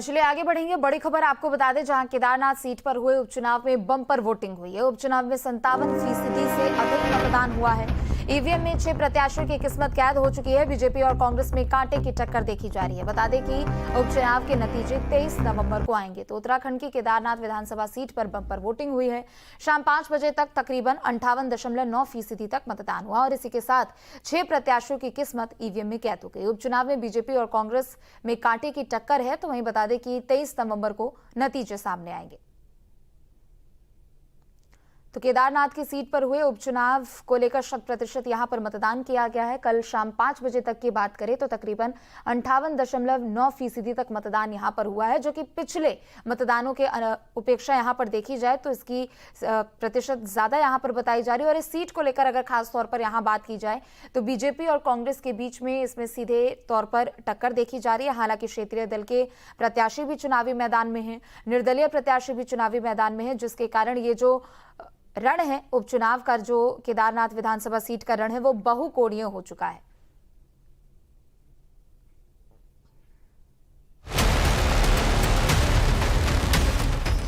चलिए आगे बढ़ेंगे। बड़ी खबर आपको बता दें, जहां केदारनाथ सीट पर हुए उपचुनाव में बम्पर वोटिंग हुई है। उपचुनाव में 57% से अधिक मतदान हुआ है। ईवीएम में 6 प्रत्याशियों की किस्मत कैद हो चुकी है। बीजेपी और कांग्रेस में कांटे की टक्कर देखी जा रही है। बता दें कि उपचुनाव के नतीजे 23 नवंबर को आएंगे। तो उत्तराखंड की केदारनाथ विधानसभा सीट पर बम्पर वोटिंग हुई है। शाम 5 बजे तक तकरीबन 58.9% तक मतदान हुआ और इसी के साथ 6 प्रत्याशियों की किस्मत ईवीएम में कैद हो गई। उपचुनाव में बीजेपी और कांग्रेस में कांटे की टक्कर है। तो वहीं बता दें कि 23 नवंबर को नतीजे सामने आएंगे। तो केदारनाथ की सीट पर हुए उपचुनाव को लेकर 100% यहां पर मतदान किया गया है। कल शाम 5 बजे तक की बात करें तो तकरीबन 58.9% तक मतदान यहां पर हुआ है, जो कि पिछले मतदानों के उपेक्षा यहां पर देखी जाए तो इसकी प्रतिशत ज्यादा यहां पर बताई जा रही है। और इस सीट को लेकर अगर खास तौर पर यहां बात की जाए तो बीजेपी और कांग्रेस के बीच में इसमें सीधे तौर पर टक्कर देखी जा रही है। हालांकि क्षेत्रीय दल के प्रत्याशी भी चुनावी मैदान में हैं, निर्दलीय प्रत्याशी भी चुनावी मैदान में है, जिसके कारण ये जो रण है उपचुनाव का, जो केदारनाथ विधानसभा सीट का रण है, वो बहुकोणीय हो चुका है।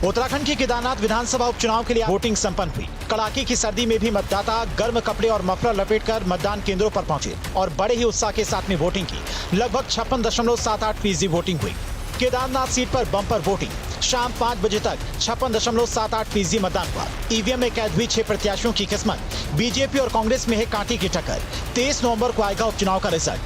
उत्तराखंड की केदारनाथ विधानसभा उपचुनाव के लिए वोटिंग संपन्न हुई। कड़ाके की सर्दी में भी मतदाता गर्म कपड़े और मफलर लपेटकर मतदान केंद्रों पर पहुंचे और बड़े ही उत्साह के साथ में वोटिंग की। लगभग 56.78% वोटिंग हुई। केदारनाथ सीट पर बम्पर वोटिंग। शाम 5 बजे तक 56.78% मतदान हुआ। ईवीएम में कैद हुई 6 प्रत्याशियों की किस्मत। बीजेपी और कांग्रेस में है कांटे की टक्कर। 23 नवंबर को आएगा उपचुनाव का रिजल्ट।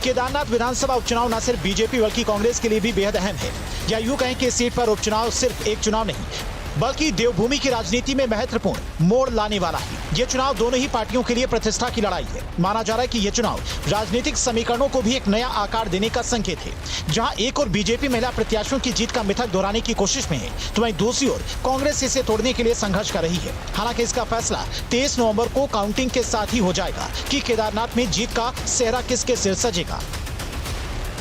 केदारनाथ विधानसभा उपचुनाव न सिर्फ बीजेपी बल्कि कांग्रेस के लिए भी बेहद अहम है। या यूं कहें कि इस सीट पर उपचुनाव सिर्फ एक चुनाव नहीं बल्कि देवभूमि की राजनीति में महत्वपूर्ण मोड़ लाने वाला है। ये चुनाव दोनों ही पार्टियों के लिए प्रतिष्ठा की लड़ाई है। माना जा रहा है कि ये चुनाव राजनीतिक समीकरणों को भी एक नया आकार देने का संकेत है। जहां एक और बीजेपी महिला प्रत्याशियों की जीत का मिथक दोहराने की कोशिश में है, तो वहीं दूसरी ओर कांग्रेस इसे तोड़ने के लिए संघर्ष कर रही है। हालांकि इसका फैसला 23 नवंबर को काउंटिंग के साथ ही हो जाएगा कि केदारनाथ में जीत का सेहरा किसके सिर सजेगा।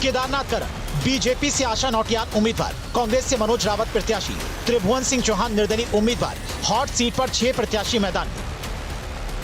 केदारनाथ का रण। बीजेपी से आशा नौटियाल उम्मीदवार, कांग्रेस से मनोज रावत प्रत्याशी, त्रिभुवन सिंह चौहान निर्दलीय उम्मीदवार। हॉट सीट पर 6 प्रत्याशी मैदान में।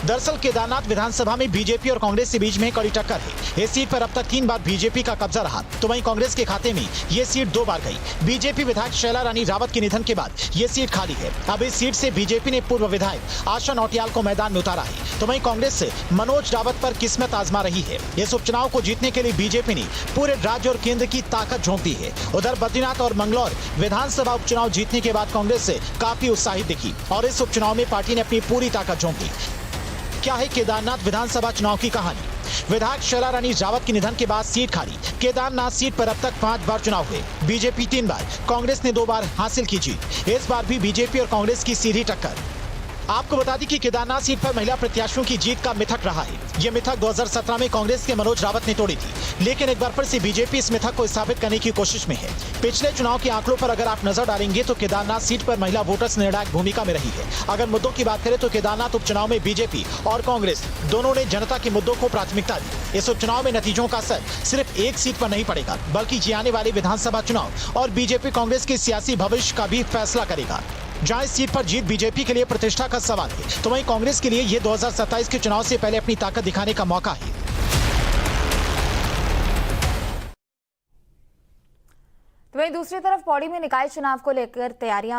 दरअसल केदारनाथ विधानसभा में बीजेपी और कांग्रेस के बीच में कड़ी टक्कर है। इस सीट पर अब तक 3 बार बीजेपी का कब्जा रहा, तो वहीं कांग्रेस के खाते में ये सीट 2 बार गई। बीजेपी विधायक शैला रानी रावत के निधन के बाद ये सीट खाली है। अब इस सीट से बीजेपी ने पूर्व विधायक आशा नौटियाल को मैदान में उतारा है, तो वहीं कांग्रेस से मनोज रावत पर किस्मत आजमा रही है। इस उपचुनाव को जीतने के लिए बीजेपी ने पूरे राज्य और केंद्र की ताकत झोंक दी है। उधर बद्रीनाथ और मंगलौर विधानसभा उपचुनाव जीतने के बाद कांग्रेस से काफी उत्साहित दिखी और इस उपचुनाव में पार्टी ने अपनी पूरी ताकत झोंक दी। क्या है केदारनाथ विधानसभा चुनाव की कहानी? विधायक शैला रानी रावत के निधन के बाद सीट खाली। केदारनाथ सीट पर अब तक 5 बार चुनाव हुए। बीजेपी 3 बार, कांग्रेस ने 2 बार हासिल की जीत। इस बार भी बीजेपी और कांग्रेस की सीधी टक्कर। आपको बता दें कि केदारनाथ सीट पर महिला प्रत्याशियों की जीत का मिथक रहा है। यह मिथक 2017 में कांग्रेस के मनोज रावत ने तोड़ी थी, लेकिन एक बार फिर से बीजेपी इस मिथक को स्थापित करने की कोशिश में है। पिछले चुनाव के आंकड़ों पर अगर आप नजर डालेंगे तो केदारनाथ सीट पर महिला वोटर्स निर्णायक भूमिका में रही है। अगर मुद्दों की बात करें तो केदारनाथ उपचुनाव में बीजेपी और कांग्रेस दोनों ने जनता के मुद्दों को प्राथमिकता दी। इस उपचुनाव में नतीजों का असर सिर्फ एक सीट पर नहीं पड़ेगा, बल्कि ये आने वाले विधानसभा चुनाव और बीजेपी कांग्रेस के सियासी भविष्य का भी फैसला करेगा। जहां इस सीट पर जीत बीजेपी के लिए प्रतिष्ठा का सवाल है, तो वहीं कांग्रेस के लिए ये 2027 के चुनाव से पहले अपनी ताकत दिखाने का मौका है। तो वहीं दूसरी तरफ पौड़ी में निकाय चुनाव को लेकर तैयारियां